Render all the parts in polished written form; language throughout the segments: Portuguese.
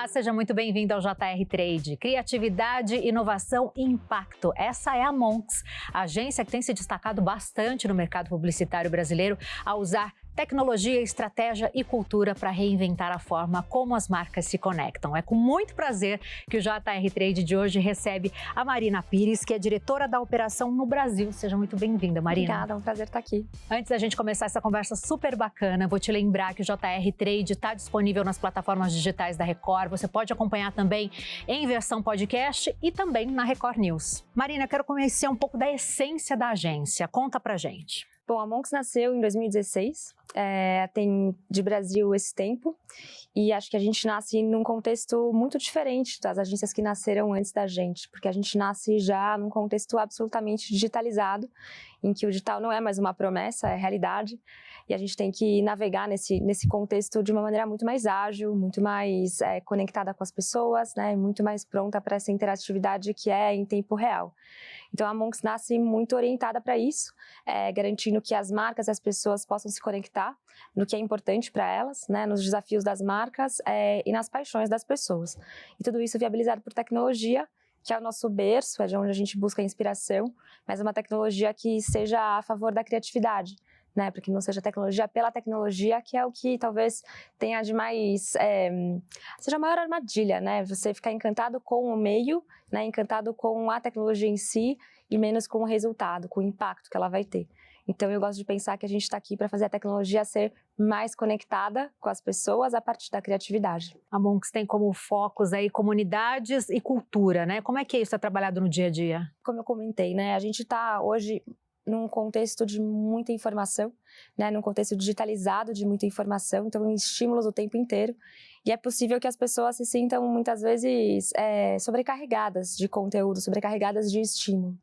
Olá, seja muito bem-vindo ao JR Trade. Criatividade, inovação e impacto. Essa é a Monks, a agência que tem se destacado bastante no mercado publicitário brasileiro ao usar tecnologia, estratégia e cultura para reinventar a forma como as marcas se conectam. É com muito prazer que o JR Trade de hoje recebe a Marina Pires, que é diretora da operação no Brasil. Seja muito bem-vinda, Marina. Obrigada, é um prazer estar aqui. Antes da gente começar essa conversa super bacana, vou te lembrar que o JR Trade está disponível nas plataformas digitais da Record. Você pode acompanhar também em versão podcast e também na Record News. Marina, eu quero conhecer um pouco da essência da agência. Conta pra gente. Bom, a Monks nasceu em 2016, tem de Brasil esse tempo, e acho que a gente nasce num contexto muito diferente das agências que nasceram antes da gente, porque a gente nasce já num contexto absolutamente digitalizado, em que o digital não é mais uma promessa, é realidade, e a gente tem que navegar nesse contexto de uma maneira muito mais ágil, muito mais conectada com as pessoas, né, muito mais pronta para essa interatividade que é em tempo real. Então a Monks nasce muito orientada para isso, garantindo que as marcas e as pessoas possam se conectar no que é importante para elas, né, nos desafios das marcas e nas paixões das pessoas. E tudo isso viabilizado por tecnologia, que é o nosso berço, é de onde a gente busca inspiração, mas é uma tecnologia que seja a favor da criatividade, né, para que não seja tecnologia pela tecnologia, que é o que talvez tenha de mais, seja a maior armadilha, né, você ficar encantado com o meio, né, encantado com a tecnologia em si e menos com o resultado, com o impacto que ela vai ter. Então eu gosto de pensar que a gente está aqui para fazer a tecnologia ser mais conectada com as pessoas a partir da criatividade. A Monks tem como focos aí comunidades e cultura, né? Como é que isso é trabalhado no dia a dia? Como eu comentei, né, a gente está hoje num contexto de muita informação, né, num contexto digitalizado de muita informação, então estímulos o tempo inteiro, e é possível que as pessoas se sintam muitas vezes sobrecarregadas de conteúdo, sobrecarregadas de estímulo.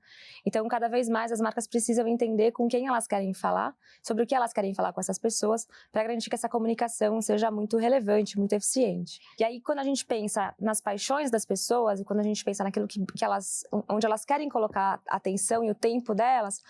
Então cada vez mais as marcas precisam entender com quem elas querem falar, sobre o que elas querem falar com essas pessoas, para garantir que essa comunicação seja muito relevante, muito eficiente. E aí quando a gente pensa nas paixões das pessoas, e quando a gente pensa naquilo que onde elas querem colocar a atenção e o tempo delas,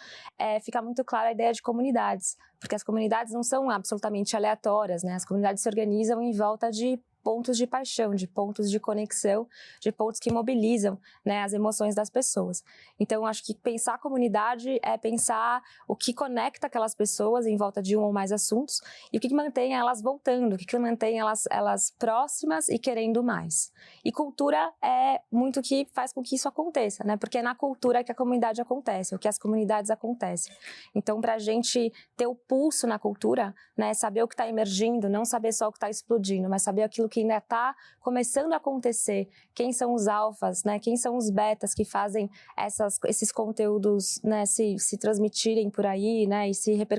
fica muito clara a ideia de comunidades, porque as comunidades não são absolutamente aleatórias, né? As comunidades se organizam em volta de pontos de paixão, de pontos de conexão, de pontos que mobilizam, né, as emoções das pessoas. Então, acho que pensar a comunidade é pensar o que conecta aquelas pessoas em volta de um ou mais assuntos e o que mantém elas voltando, o que mantém elas próximas e querendo mais. E cultura é muito o que faz com que isso aconteça, né? Porque é na cultura que a comunidade acontece, o que as comunidades acontecem. Então, para a gente ter o pulso na cultura, né, saber o que está emergindo, não saber só o que está explodindo, mas saber aquilo que ainda está começando a acontecer, quem são os alfas, né, quem são os betas que fazem esses conteúdos, né, se transmitirem por aí, né,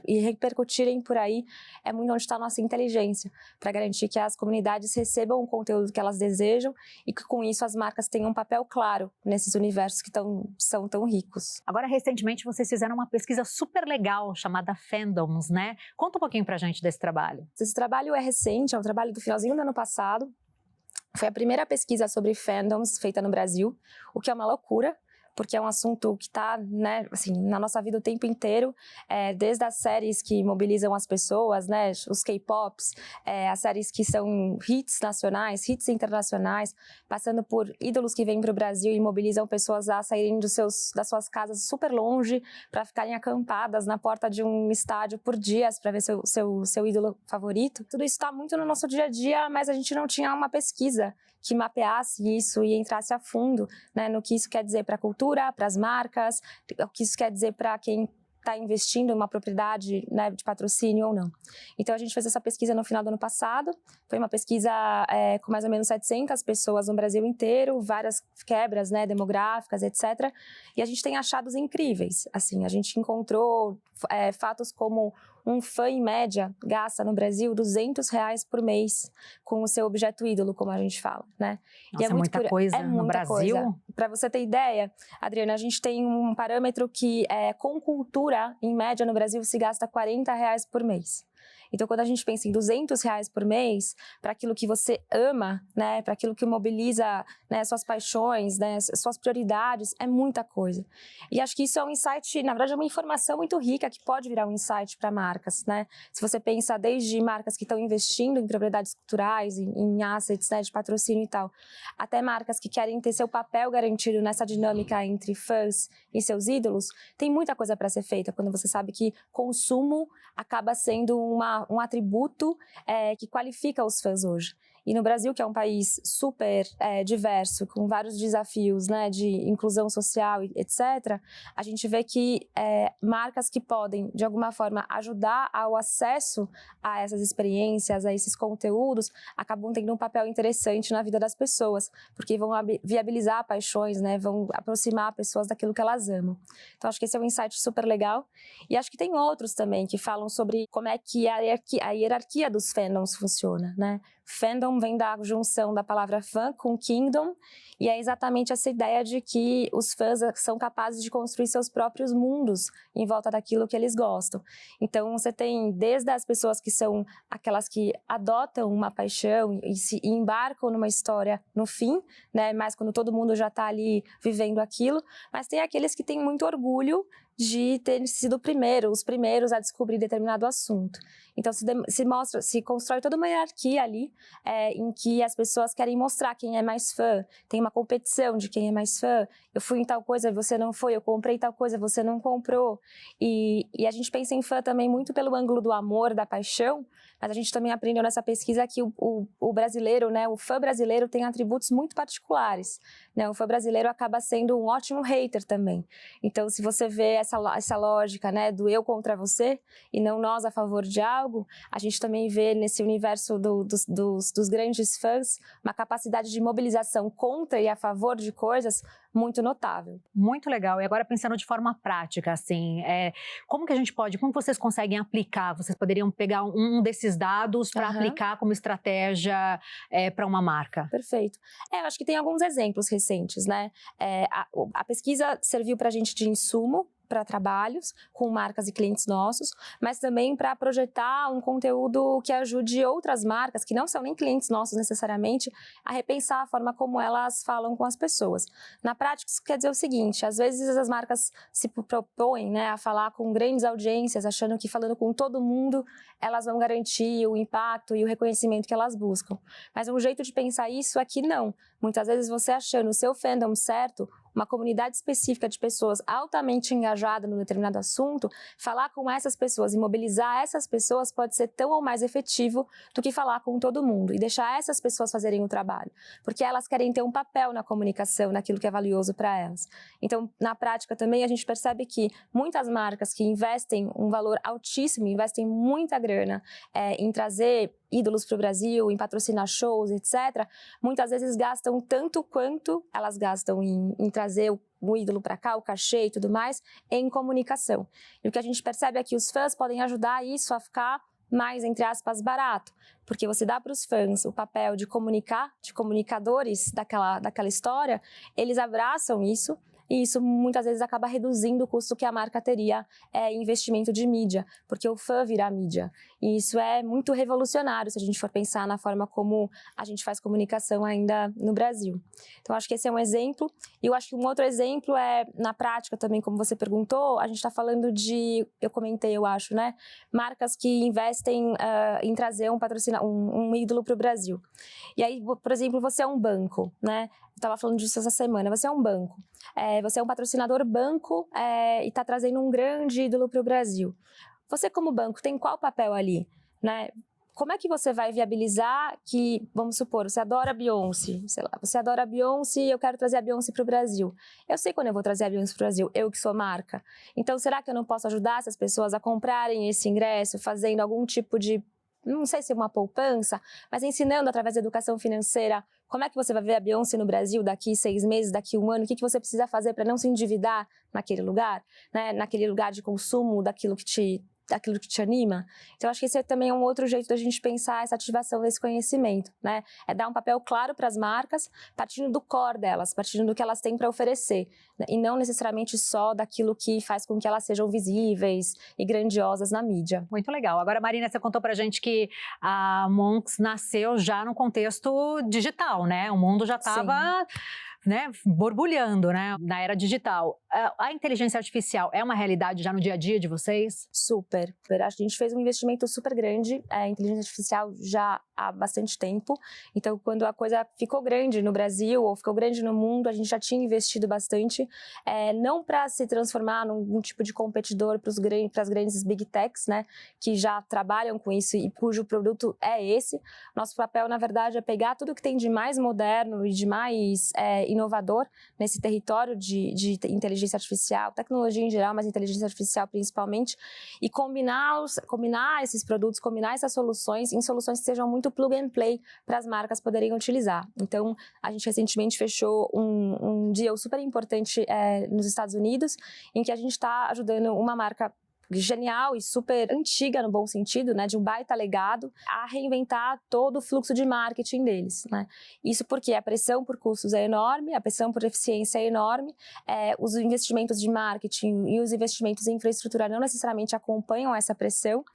e repercutirem por aí, é muito onde está a nossa inteligência, para garantir que as comunidades recebam o conteúdo que elas desejam e que com isso as marcas tenham um papel claro nesses universos que são tão ricos. Agora, recentemente, vocês fizeram uma pesquisa super legal chamada Fandoms, né? Conta um pouquinho pra gente desse trabalho. Esse trabalho é recente, é um trabalho do finalzinho do ano passado. Foi a primeira pesquisa sobre fandoms feita no Brasil, o que é uma loucura, porque é um assunto que está, né, assim, na nossa vida o tempo inteiro, desde as séries que mobilizam as pessoas, né, os K-pops, as séries que são hits nacionais, hits internacionais, passando por ídolos que vêm para o Brasil e mobilizam pessoas a saírem das suas casas super longe para ficarem acampadas na porta de um estádio por dias para ver seu ídolo favorito. Tudo isso está muito no nosso dia a dia, mas a gente não tinha uma pesquisa que mapeasse isso e entrasse a fundo, né, no que isso quer dizer para a cultura, para as marcas, o que isso quer dizer para quem está investindo em uma propriedade, né, de patrocínio ou não. Então a gente fez essa pesquisa no final do ano passado, foi uma pesquisa com mais ou menos 700 pessoas no Brasil inteiro, várias quebras, né, demográficas, etc. E a gente tem achados incríveis, assim, a gente encontrou fatos como um fã, em média, gasta no Brasil R$200 por mês com o seu objeto ídolo, como a gente fala, né? Nossa, é muita coisa no Brasil. Para você ter ideia, Adriana, a gente tem um parâmetro que com cultura, em média, no Brasil, se gasta R$40 por mês. Então, quando a gente pensa em R$ 200 por mês, para aquilo que você ama, né, para aquilo que mobiliza, né, suas paixões, né, suas prioridades, é muita coisa. E acho que isso é um insight, na verdade, é uma informação muito rica que pode virar um insight para marcas, né? Se você pensa desde marcas que estão investindo em propriedades culturais, em assets, né, de patrocínio e tal, até marcas que querem ter seu papel garantido nessa dinâmica entre fãs e seus ídolos, tem muita coisa para ser feita quando você sabe que consumo acaba sendo um atributo que qualifica os fãs hoje. E no Brasil, que é um país super diverso, com vários desafios, né, de inclusão social, etc., a gente vê que marcas que podem, de alguma forma, ajudar ao acesso a essas experiências, a esses conteúdos, acabam tendo um papel interessante na vida das pessoas, porque vão viabilizar paixões, né, vão aproximar pessoas daquilo que elas amam. Então, acho que esse é um insight super legal. E acho que tem outros também que falam sobre como é que a hierarquia dos fandoms funciona, né? Fandom vem da junção da palavra fã com kingdom, e é exatamente essa ideia de que os fãs são capazes de construir seus próprios mundos em volta daquilo que eles gostam. Então, você tem desde as pessoas que são aquelas que adotam uma paixão e se embarcam numa história no fim, né? Mas quando todo mundo já está ali vivendo aquilo, mas tem aqueles que têm muito orgulho de ter sido os primeiros a descobrir determinado assunto. Então, se constrói toda uma hierarquia ali, em que as pessoas querem mostrar quem é mais fã, tem uma competição de quem é mais fã, eu fui em tal coisa, você não foi, eu comprei tal coisa, você não comprou. E a gente pensa em fã também muito pelo ângulo do amor, da paixão, mas a gente também aprendeu nessa pesquisa que o brasileiro, né, o fã brasileiro tem atributos muito particulares, né? O fã brasileiro acaba sendo um ótimo hater também. Então, se você vê essa lógica, né, do eu contra você e não nós a favor de algo, a gente também vê nesse universo dos grandes fãs uma capacidade de mobilização contra e a favor de coisas muito notável. Muito legal. E agora pensando de forma prática, assim, como vocês conseguem aplicar? Vocês poderiam pegar um desses dados para aplicar como estratégia para uma marca? Perfeito. Eu acho que tem alguns exemplos recentes, né? A pesquisa serviu para a gente de insumo para trabalhos com marcas e clientes nossos, mas também para projetar um conteúdo que ajude outras marcas, que não são nem clientes nossos necessariamente, a repensar a forma como elas falam com as pessoas. Na prática, isso quer dizer o seguinte, às vezes as marcas se propõem, né, a falar com grandes audiências, achando que falando com todo mundo, elas vão garantir o impacto e o reconhecimento que elas buscam. Mas um jeito de pensar isso é que não. Muitas vezes você achando o seu fandom certo, uma comunidade específica de pessoas altamente engajadas num determinado assunto, falar com essas pessoas e mobilizar essas pessoas pode ser tão ou mais efetivo do que falar com todo mundo e deixar essas pessoas fazerem o trabalho, porque elas querem ter um papel na comunicação, naquilo que é valioso para elas. Então, na prática também, a gente percebe que muitas marcas que investem um valor altíssimo, investem muita grana em trazer ídolos para o Brasil, em patrocinar shows, etc., muitas vezes gastam tanto quanto elas gastam em trazer o ídolo para cá, o cachê e tudo mais, em comunicação. E o que a gente percebe é que os fãs podem ajudar isso a ficar mais, entre aspas, barato, porque você dá para os fãs o papel de comunicar, de comunicadores daquela história, eles abraçam isso, e isso muitas vezes acaba reduzindo o custo que a marca teria em investimento de mídia, porque o fã vira mídia. E isso é muito revolucionário se a gente for pensar na forma como a gente faz comunicação ainda no Brasil. Então, acho que esse é um exemplo. E eu acho que um outro exemplo é, na prática também, como você perguntou, a gente está falando de, eu comentei, eu acho, né? Marcas que investem em trazer um ídolo para o Brasil. E aí, por exemplo, você é um banco, né? Eu estava falando disso essa semana. Você é um banco. Você é um patrocinador banco e está trazendo um grande ídolo para o Brasil. Você, como banco, tem qual papel ali, né? Como é que você vai viabilizar que, vamos supor, você adora a Beyoncé, sei lá, você adora a Beyoncé e eu quero trazer a Beyoncé para o Brasil. Eu sei quando eu vou trazer a Beyoncé para o Brasil, eu que sou marca. Então, será que eu não posso ajudar essas pessoas a comprarem esse ingresso, fazendo algum tipo de, não sei se é uma poupança, mas ensinando através da educação financeira como é que você vai ver a Beyoncé no Brasil daqui 6 meses, daqui 1 ano, o que você precisa fazer para não se endividar naquele lugar, né? Naquele lugar de consumo daquilo que te aquilo que te anima. Então, acho que esse também é um outro jeito da gente pensar essa ativação desse conhecimento, né? É dar um papel claro para as marcas, partindo do core delas, partindo do que elas têm para oferecer, né? E não necessariamente só daquilo que faz com que elas sejam visíveis e grandiosas na mídia. Muito legal. Agora, Marina, você contou pra gente que a Monks nasceu já no contexto digital, né? O mundo já estava, né, borbulhando, né, na era digital. A inteligência artificial é uma realidade já no dia a dia de vocês? Super. A gente fez um investimento super grande em inteligência artificial já há bastante tempo. Então, quando a coisa ficou grande no Brasil ou ficou grande no mundo, a gente já tinha investido bastante, não para se transformar num tipo de competidor para as grandes big techs, né, que já trabalham com isso e cujo produto é esse. Nosso papel, na verdade, é pegar tudo que tem de mais moderno e de mais inovador nesse território de inteligência artificial, tecnologia em geral, mas inteligência artificial principalmente, e combinar esses produtos, combinar essas soluções em soluções que sejam muito plug and play para as marcas poderem utilizar. Então, a gente recentemente fechou um deal super importante nos Estados Unidos, em que a gente está ajudando uma marca genial e super antiga no bom sentido, né, de um baita legado, a reinventar todo o fluxo de marketing deles, né? Isso porque a pressão por custos é enorme, a pressão por eficiência é enorme, os investimentos de marketing e os investimentos em infraestrutura não necessariamente acompanham essa pressão,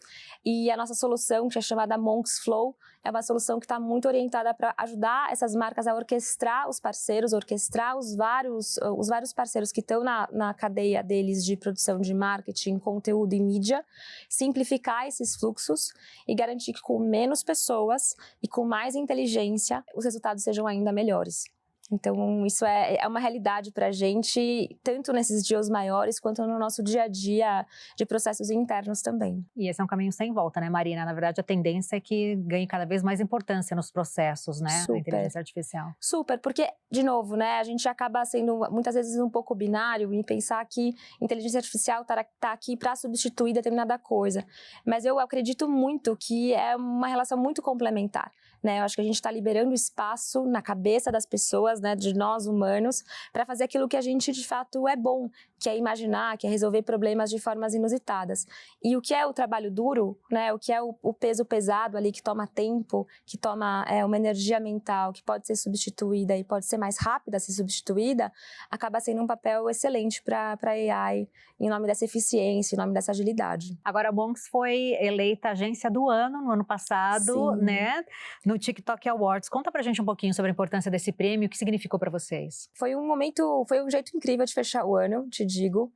e a nossa solução, que é chamada Monks Flow, é uma solução que está muito orientada para ajudar essas marcas a orquestrar os parceiros, orquestrar os vários parceiros que estão na cadeia deles de produção de marketing, conteúdo e mídia, simplificar esses fluxos e garantir que com menos pessoas e com mais inteligência os resultados sejam ainda melhores. Então, isso é uma realidade para a gente, tanto nesses dias maiores, quanto no nosso dia a dia de processos internos também. E esse é um caminho sem volta, né, Marina? Na verdade, a tendência é que ganhe cada vez mais importância nos processos, né, Super. da inteligência artificial. Super, porque, de novo, né, a gente acaba sendo muitas vezes um pouco binário em pensar que inteligência artificial está aqui para substituir determinada coisa. Mas eu acredito muito que é uma relação muito complementar, né? Eu acho que a gente está liberando espaço na cabeça das pessoas, né, de nós humanos, para fazer aquilo que a gente de fato é bom, que é imaginar, que é resolver problemas de formas inusitadas. E o que é o trabalho duro, né, o que é o peso pesado ali, que toma tempo, que toma uma energia mental, que pode ser substituída e pode ser mais rápida a ser substituída, acaba sendo um papel excelente para a AI, em nome dessa eficiência, em nome dessa agilidade. Agora, a Monks foi eleita agência do ano no ano passado, Sim. né, no TikTok Awards. Conta pra gente um pouquinho sobre a importância desse prêmio, o que significou para vocês. Foi um jeito incrível de fechar o ano, te digo.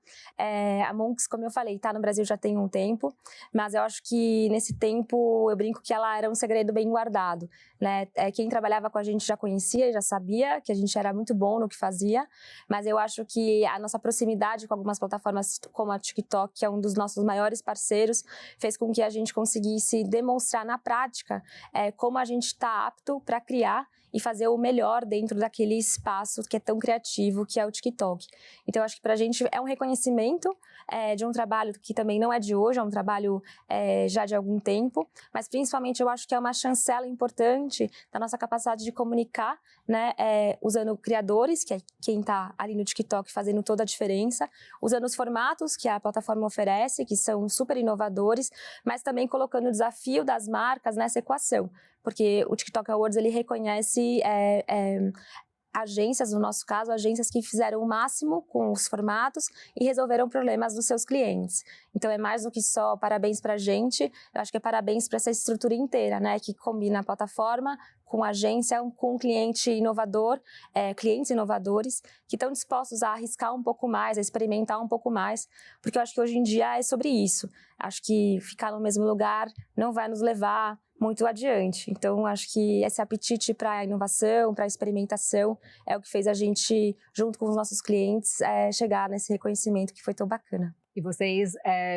A Monks, como eu falei, tá no Brasil já tem um tempo, mas eu acho que nesse tempo, eu brinco que ela era um segredo bem guardado, né? Quem trabalhava com a gente já conhecia, já sabia que a gente era muito bom no que fazia, mas eu acho que a nossa proximidade com algumas plataformas como a TikTok, que é um dos nossos maiores parceiros, fez com que a gente conseguisse demonstrar na prática como a gente está apto para criar e fazer o melhor dentro daquele espaço que é tão criativo, que é o TikTok. Então, eu acho que para a gente é um reconhecimento de um trabalho que também não é de hoje, é um trabalho já de algum tempo, mas principalmente eu acho que é uma chancela importante da nossa capacidade de comunicar, né, usando criadores, que é quem está ali no TikTok fazendo toda a diferença, usando os formatos que a plataforma oferece, que são super inovadores, mas também colocando o desafio das marcas nessa equação, porque o TikTok Awards ele reconhece agências, no nosso caso, agências que fizeram o máximo com os formatos e resolveram problemas dos seus clientes. Então, é mais do que só parabéns para a gente, eu acho que é parabéns para essa estrutura inteira, né, que combina a plataforma com a agência, com um cliente inovador, clientes inovadores, que estão dispostos a arriscar um pouco mais, a experimentar um pouco mais, porque eu acho que hoje em dia é sobre isso. Acho que ficar no mesmo lugar não vai nos levar muito adiante. Então, acho que esse apetite para a inovação, para a experimentação, é o que fez a gente, junto com os nossos clientes, chegar nesse reconhecimento que foi tão bacana. E vocês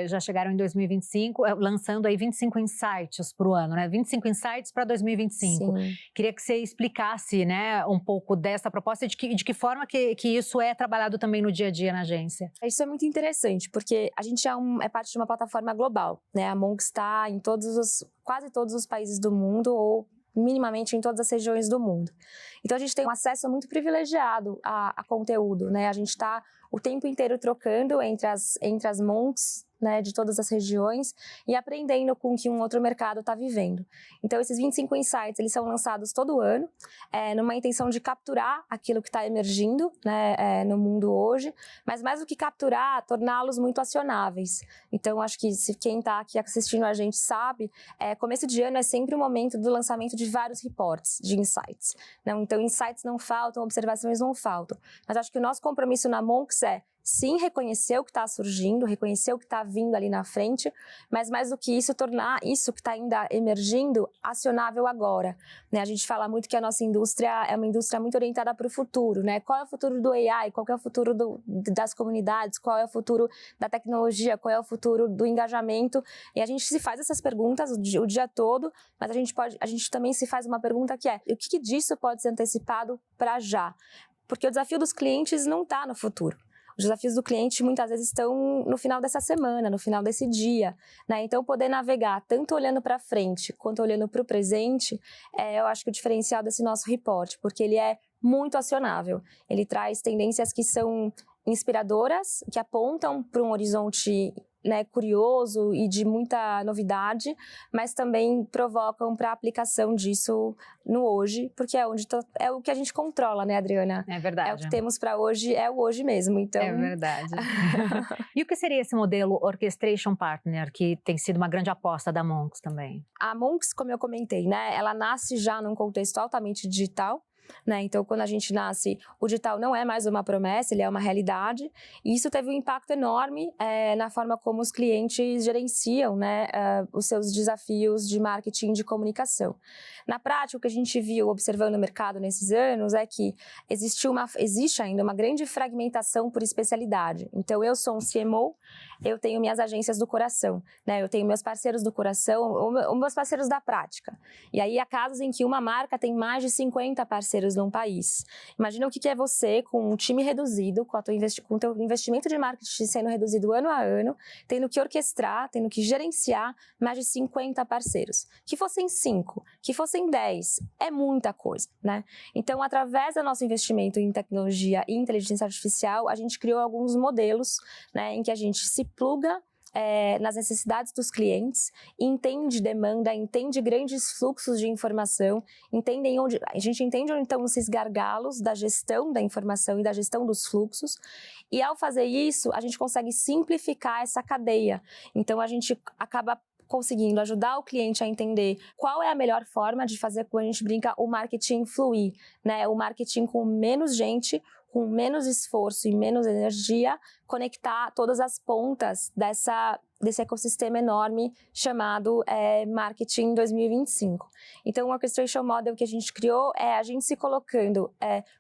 já chegaram em 2025, lançando aí 25 insights para o ano, né? 25 insights para 2025. Sim. Queria que você explicasse, né, um pouco dessa proposta e de que forma que isso é trabalhado também no dia a dia na agência. Isso é muito interessante, porque a gente é parte de uma plataforma global, né? A Monks está em quase todos os países do mundo, ou minimamente em todas as regiões do mundo. Então, a gente tem um acesso muito privilegiado a conteúdo, né? A gente está o tempo inteiro trocando entre as Monks né, de todas as regiões e aprendendo com o que um outro mercado está vivendo. Então, esses 25 insights, eles são lançados todo ano, numa intenção de capturar aquilo que está emergindo, né, no mundo hoje, mas mais do que capturar, torná-los muito acionáveis. Então, acho que se quem está aqui assistindo a gente sabe, começo de ano é sempre o momento do lançamento de vários reports de insights. Não, então, insights não faltam, observações não faltam. Mas acho que o nosso compromisso na Monks é, sim, reconhecer o que está surgindo, reconhecer o que está vindo ali na frente, mas mais do que isso, tornar isso que está ainda emergindo acionável agora. Né? A gente fala muito que a nossa indústria é uma indústria muito orientada para o futuro. Né? Qual é o futuro do AI? Qual é o futuro das comunidades? Qual é o futuro da tecnologia? Qual é o futuro do engajamento? E a gente se faz essas perguntas o dia todo, mas a gente também se faz uma pergunta que é, o que disso pode ser antecipado para já? Porque o desafio dos clientes não está no futuro. Os desafios do cliente muitas vezes estão no final dessa semana, no final desse dia, né? Então, poder navegar tanto olhando para frente quanto olhando para o presente, eu acho que o diferencial desse nosso report, porque ele é muito acionável. Ele traz tendências que são inspiradoras, que apontam para um horizonte, né, curioso e de muita novidade, mas também provocam para a aplicação disso no hoje, porque é o que a gente controla, né, Adriana? É verdade. É o que temos para hoje, é o hoje mesmo, então... É verdade. E o que seria esse modelo Orchestration Partner, que tem sido uma grande aposta da Monks também? A Monks, como eu comentei, né, ela nasce já num contexto altamente digital, né? Então, quando a gente nasce, o digital não é mais uma promessa, ele é uma realidade, e isso teve um impacto enorme na forma como os clientes gerenciam, né, os seus desafios de marketing e de comunicação. Na prática, o que a gente viu observando o mercado nesses anos é que existe ainda uma grande fragmentação por especialidade. Então, eu sou um CMO, eu tenho minhas agências do coração, né? Eu tenho meus parceiros do coração, ou meus parceiros da prática. E aí, há casos em que uma marca tem mais de 50 parceiros num país. Imagina o que é você com um time reduzido, com o teu investimento de marketing sendo reduzido ano a ano, tendo que orquestrar, tendo que gerenciar mais de 50 parceiros. Que fossem 5, que fossem 10, é muita coisa, né? Então, através do nosso investimento em tecnologia e inteligência artificial, a gente criou alguns modelos, né, em que a gente se pluga nas necessidades dos clientes, entende demanda, entende grandes fluxos de informação, a gente entende onde estão esses gargalos da gestão da informação e da gestão dos fluxos, e ao fazer isso, a gente consegue simplificar essa cadeia. Então, a gente acaba conseguindo ajudar o cliente a entender qual é a melhor forma de fazer, quando a gente brinca, o marketing fluir, né? O marketing com menos gente, com menos esforço e menos energia, conectar todas as pontas desse ecossistema enorme chamado Marketing 2025. Então, o Orchestration Model que a gente criou é a gente se colocando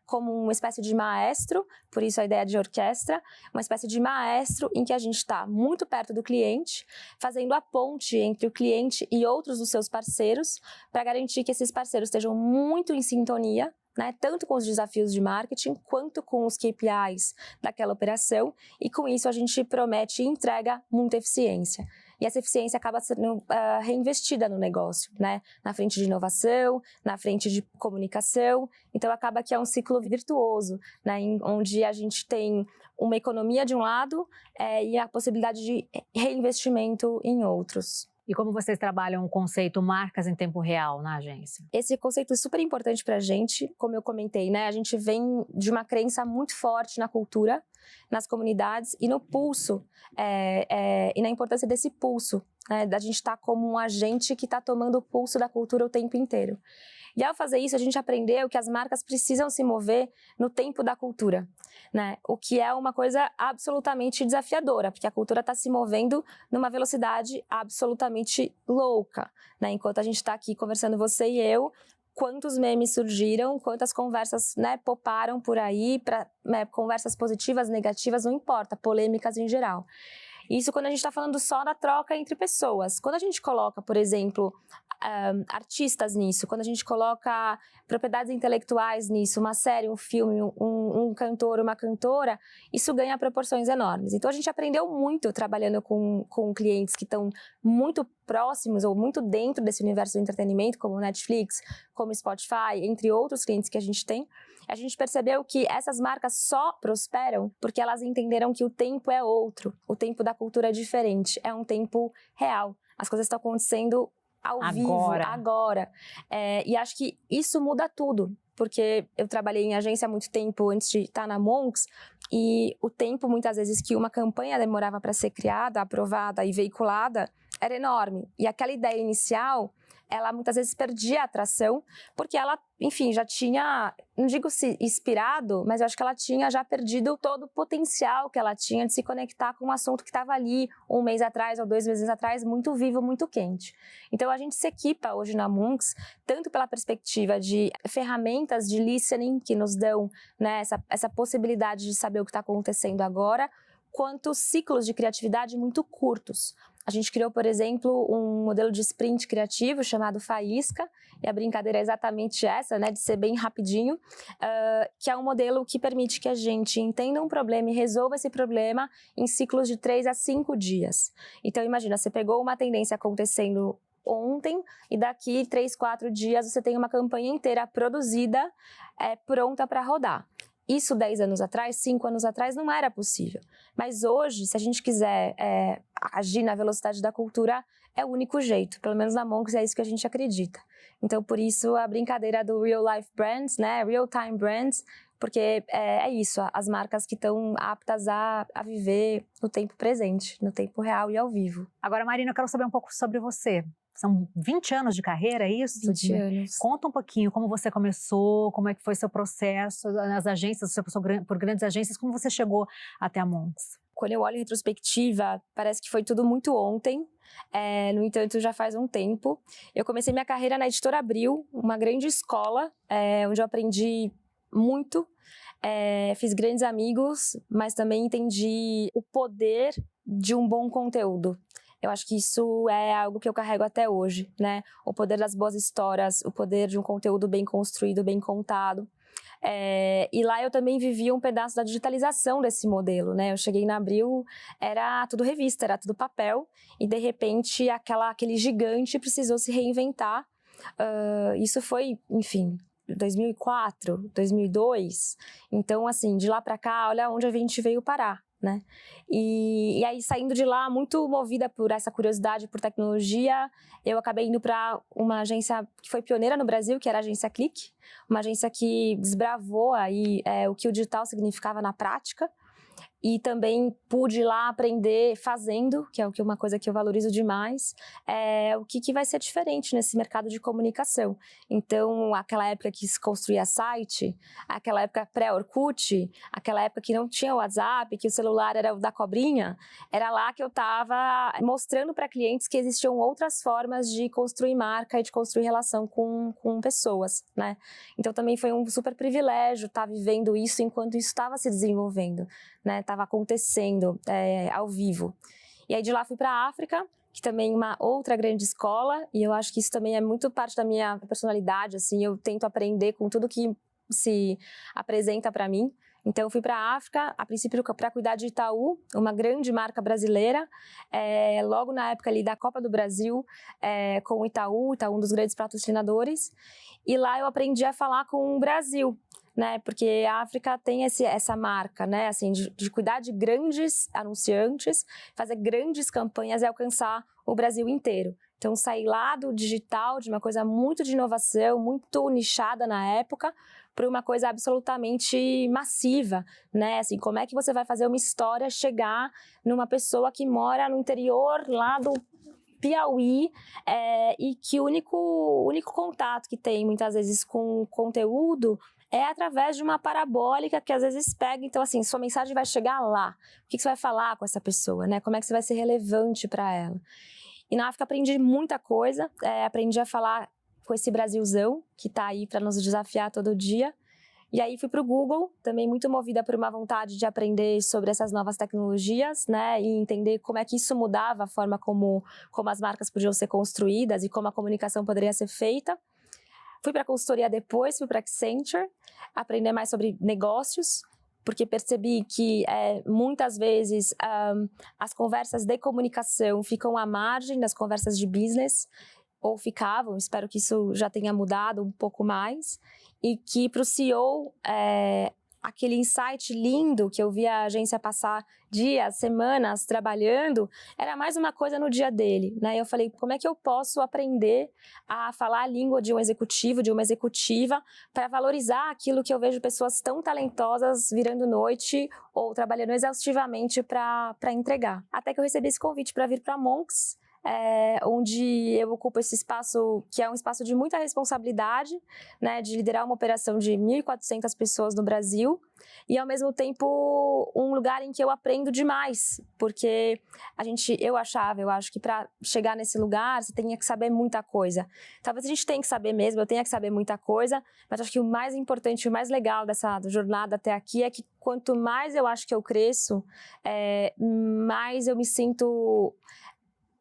como uma espécie de maestro, por isso a ideia de orquestra, uma espécie de maestro em que a gente está muito perto do cliente, fazendo a ponte entre o cliente e outros dos seus parceiros, para garantir que esses parceiros estejam muito em sintonia, né, tanto com os desafios de marketing, quanto com os KPIs daquela operação, e com isso a gente promete e entrega muita eficiência. E essa eficiência acaba sendo reinvestida no negócio, né? Na frente de inovação, na frente de comunicação. Então, acaba que é um ciclo virtuoso, né? Onde a gente tem uma economia de um lado e a possibilidade de reinvestimento em outros. E como vocês trabalham o conceito marcas em tempo real na agência? Esse conceito é super importante para a gente, como eu comentei, né? A gente vem de uma crença muito forte na cultura, nas comunidades e no pulso, e na importância desse pulso, né? Da gente estar como um agente que está tomando o pulso da cultura o tempo inteiro. E ao fazer isso, a gente aprendeu que as marcas precisam se mover no tempo da cultura, né? O que é uma coisa absolutamente desafiadora, porque a cultura está se movendo numa velocidade absolutamente louca, né? Enquanto a gente está aqui conversando, você e eu, quantos memes surgiram, quantas conversas, né, poparam por aí, conversas positivas, negativas, não importa, polêmicas em geral. Isso quando a gente está falando só da troca entre pessoas. Quando a gente coloca, por exemplo, artistas nisso, quando a gente coloca propriedades intelectuais nisso, uma série, um filme, um cantor, uma cantora, isso ganha proporções enormes. Então, a gente aprendeu muito trabalhando com clientes que estão muito próximos ou muito dentro desse universo do entretenimento, como Netflix, como Spotify, entre outros clientes que a gente tem. A gente percebeu que essas marcas só prosperam porque elas entenderam que o tempo é outro. O tempo da cultura é diferente, é um tempo real. As coisas estão acontecendo ao vivo, agora. E acho que isso muda tudo, porque eu trabalhei em agência há muito tempo antes de estar na Monks, e o tempo, muitas vezes, que uma campanha demorava para ser criada, aprovada e veiculada, era enorme. E aquela ideia inicial, ela muitas vezes perdia a atração, porque ela, enfim, já tinha, não digo se inspirado, mas eu acho que ela tinha já perdido todo o potencial que ela tinha de se conectar com um assunto que estava ali 1 mês atrás ou 2 meses atrás, muito vivo, muito quente. Então a gente se equipa hoje na Monks, tanto pela perspectiva de ferramentas de listening que nos dão, né, essa possibilidade de saber o que está acontecendo agora, quanto ciclos de criatividade muito curtos. A gente criou, por exemplo, um modelo de sprint criativo chamado Faísca, e a brincadeira é exatamente essa, né, de ser bem rapidinho, que é um modelo que permite que a gente entenda um problema e resolva esse problema em ciclos de 3 a 5 dias. Então, imagina, você pegou uma tendência acontecendo ontem e daqui 3, 4 dias você tem uma campanha inteira produzida, pronta para rodar. Isso 10 anos atrás, 5 anos atrás, não era possível. Mas hoje, se a gente quiser agir na velocidade da cultura, é o único jeito. Pelo menos na Monks é isso que a gente acredita. Então, por isso, a brincadeira do Real Life Brands, né? Real Time Brands, porque é isso, as marcas que estão aptas a viver no tempo presente, no tempo real e ao vivo. Agora, Marina, eu quero saber um pouco sobre você. São 20 anos de carreira, é isso? 20 anos. Conta um pouquinho como você começou, como é que foi seu processo nas agências, você passou por grandes agências, como você chegou até a Monks? Quando eu olho em retrospectiva, parece que foi tudo muito ontem. No entanto, já faz um tempo. Eu comecei minha carreira na Editora Abril, uma grande escola, onde eu aprendi muito. Fiz grandes amigos, mas também entendi o poder de um bom conteúdo. Eu acho que isso é algo que eu carrego até hoje, né? O poder das boas histórias, o poder de um conteúdo bem construído, bem contado. E lá eu também vivi um pedaço da digitalização desse modelo, né? Eu cheguei na Abril, era tudo revista, era tudo papel, e de repente aquele gigante precisou se reinventar. Isso foi, enfim, 2004, 2002. Então, assim, de lá para cá, olha onde a gente veio parar, né? E aí, saindo de lá, muito movida por essa curiosidade por tecnologia, eu acabei indo para uma agência que foi pioneira no Brasil, que era a agência Click, uma agência que desbravou aí o que o digital significava na prática. E também pude lá aprender fazendo, que é uma coisa que eu valorizo demais, o que vai ser diferente nesse mercado de comunicação. Então, aquela época que se construía site, aquela época pré-Orkut, aquela época que não tinha WhatsApp, que o celular era o da cobrinha, era lá que eu estava mostrando para clientes que existiam outras formas de construir marca e de construir relação com pessoas, né? Então, também foi um super privilégio estar vivendo isso enquanto isso estava se desenvolvendo, né? Estava acontecendo ao vivo. E aí de lá fui para a África, que também é uma outra grande escola, e eu acho que isso também é muito parte da minha personalidade, assim, eu tento aprender com tudo que se apresenta para mim. Então eu fui para a África, a princípio para cuidar de Itaú, uma grande marca brasileira, logo na época ali da Copa do Brasil, com o Itaú, um dos grandes patrocinadores, e lá eu aprendi a falar com o Brasil, né? Porque a África tem essa marca, né? Assim, de cuidar de grandes anunciantes, fazer grandes campanhas e alcançar o Brasil inteiro. Então, sair lá do digital, de uma coisa muito de inovação, muito nichada na época, para uma coisa absolutamente massiva, né? Assim, como é que você vai fazer uma história chegar numa pessoa que mora no interior lá do Piauí, e que o único contato que tem, muitas vezes, com o conteúdo é através de uma parabólica que às vezes pega. Então, assim, sua mensagem vai chegar lá. O que você vai falar com essa pessoa, né? Como é que você vai ser relevante para ela? E na África aprendi muita coisa. Aprendi a falar com esse Brasilzão que está aí para nos desafiar todo dia. E aí fui para o Google, também muito movida por uma vontade de aprender sobre essas novas tecnologias, né? E entender como é que isso mudava a forma como as marcas podiam ser construídas e como a comunicação poderia ser feita. Fui para a consultoria depois, fui para a Accenture, aprender mais sobre negócios, porque percebi que muitas vezes as conversas de comunicação ficam à margem das conversas de business, ou ficavam, espero que isso já tenha mudado um pouco mais, e que para o CEO aquele insight lindo que eu vi a agência passar dias, semanas trabalhando, era mais uma coisa no dia dele, né? Eu falei, como é que eu posso aprender a falar a língua de um executivo, de uma executiva, para valorizar aquilo que eu vejo pessoas tão talentosas virando noite ou trabalhando exaustivamente para entregar. Até que eu recebi esse convite para vir para a Monks, onde eu ocupo esse espaço, que é um espaço de muita responsabilidade, né, de liderar uma operação de 1.400 pessoas no Brasil, e ao mesmo tempo um lugar em que eu aprendo demais, porque eu acho que para chegar nesse lugar você tem que saber muita coisa. Talvez a gente tenha que saber mesmo, eu tenha que saber muita coisa, mas acho que o mais importante, o mais legal dessa jornada até aqui é que quanto mais eu acho que eu cresço, mais eu me sinto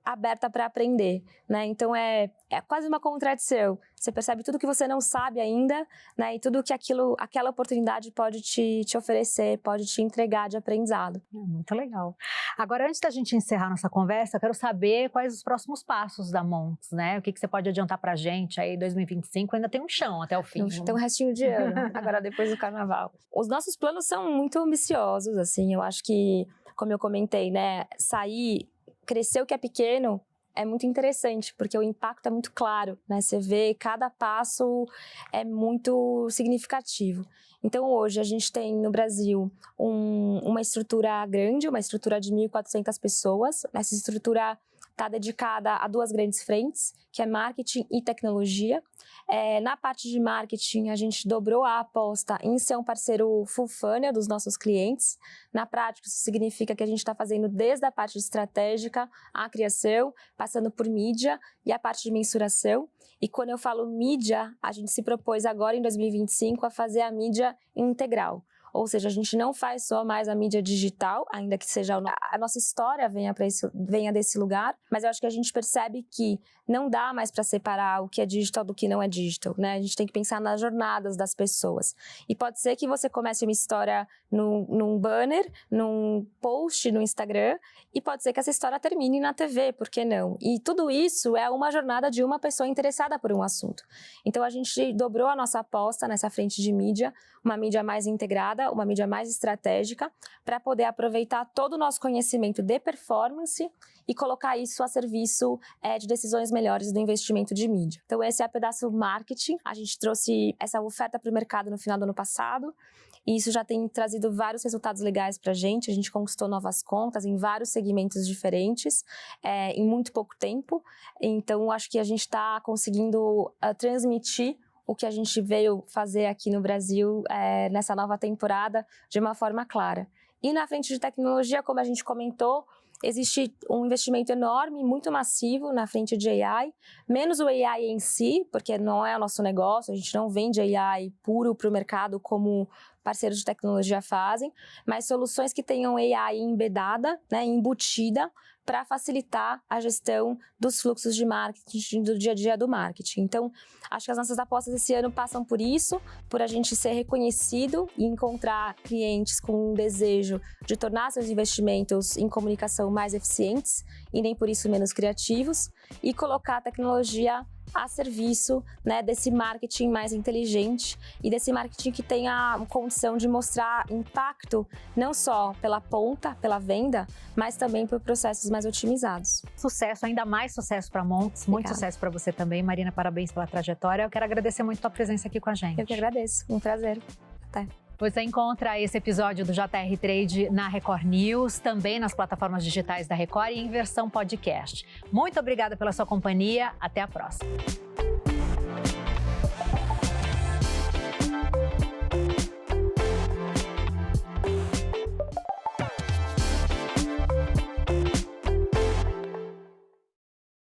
aberta para aprender, né? Então é quase uma contradição. Você percebe tudo que você não sabe ainda, né? E tudo que aquela oportunidade pode te oferecer, pode te entregar de aprendizado. Muito legal. Agora, antes da gente encerrar nossa conversa, eu quero saber quais os próximos passos da Monks, né? O que você pode adiantar pra gente aí, 2025, ainda tem um chão até o fim. Tem um restinho de ano, agora depois do carnaval. Os nossos planos são muito ambiciosos, assim, eu acho que, como eu comentei, né? Crescer o que é pequeno é muito interessante, porque o impacto é muito claro, né? Você vê cada passo é muito significativo. Então, hoje, a gente tem no Brasil uma estrutura grande, uma estrutura de 1.400 pessoas. Essa estrutura está dedicada a 2 grandes frentes, que é marketing e tecnologia. Na parte de marketing, a gente dobrou a aposta em ser um parceiro full funnel dos nossos clientes. Na prática, isso significa que a gente está fazendo desde a parte estratégica, a criação, passando por mídia e a parte de mensuração. E quando eu falo mídia, a gente se propôs agora em 2025 a fazer a mídia integral. Ou seja, a gente não faz só mais a mídia digital, ainda que seja a nossa história venha desse lugar, mas eu acho que a gente percebe que não dá mais para separar o que é digital do que não é digital, né? A gente tem que pensar nas jornadas das pessoas. E pode ser que você comece uma história num banner, num post no Instagram, e pode ser que essa história termine na TV, por que não? E tudo isso é uma jornada de uma pessoa interessada por um assunto. Então, a gente dobrou a nossa aposta nessa frente de mídia, uma mídia mais integrada, uma mídia mais estratégica, para poder aproveitar todo o nosso conhecimento de performance e colocar isso a serviço de decisões melhores do investimento de mídia. Então, esse é o pedaço marketing. A gente trouxe essa oferta para o mercado no final do ano passado, e isso já tem trazido vários resultados legais para a gente. A gente conquistou novas contas em vários segmentos diferentes, em muito pouco tempo. Então, acho que a gente está conseguindo transmitir o que a gente veio fazer aqui no Brasil nessa nova temporada de uma forma clara. E na frente de tecnologia, como a gente comentou, existe um investimento enorme, muito massivo na frente de AI, menos o AI em si, porque não é o nosso negócio, a gente não vende AI puro para o mercado como parceiros de tecnologia fazem, mas soluções que tenham AI embedada, né, embutida, para facilitar a gestão dos fluxos de marketing, do dia a dia do marketing. Então, acho que as nossas apostas esse ano passam por isso, por a gente ser reconhecido e encontrar clientes com um desejo de tornar seus investimentos em comunicação mais eficientes e nem por isso menos criativos, e colocar a tecnologia a serviço, né, desse marketing mais inteligente e desse marketing que tem a condição de mostrar impacto não só pela ponta, pela venda, mas também por processos mais otimizados. Sucesso, ainda mais sucesso para a Monks, muito sucesso para você também, Marina, parabéns pela trajetória. Eu quero agradecer muito a tua presença aqui com a gente. Eu que agradeço, um prazer. Até. Você encontra esse episódio do JR Trade na Record News, também nas plataformas digitais da Record e em versão podcast. Muito obrigada pela sua companhia. Até a próxima.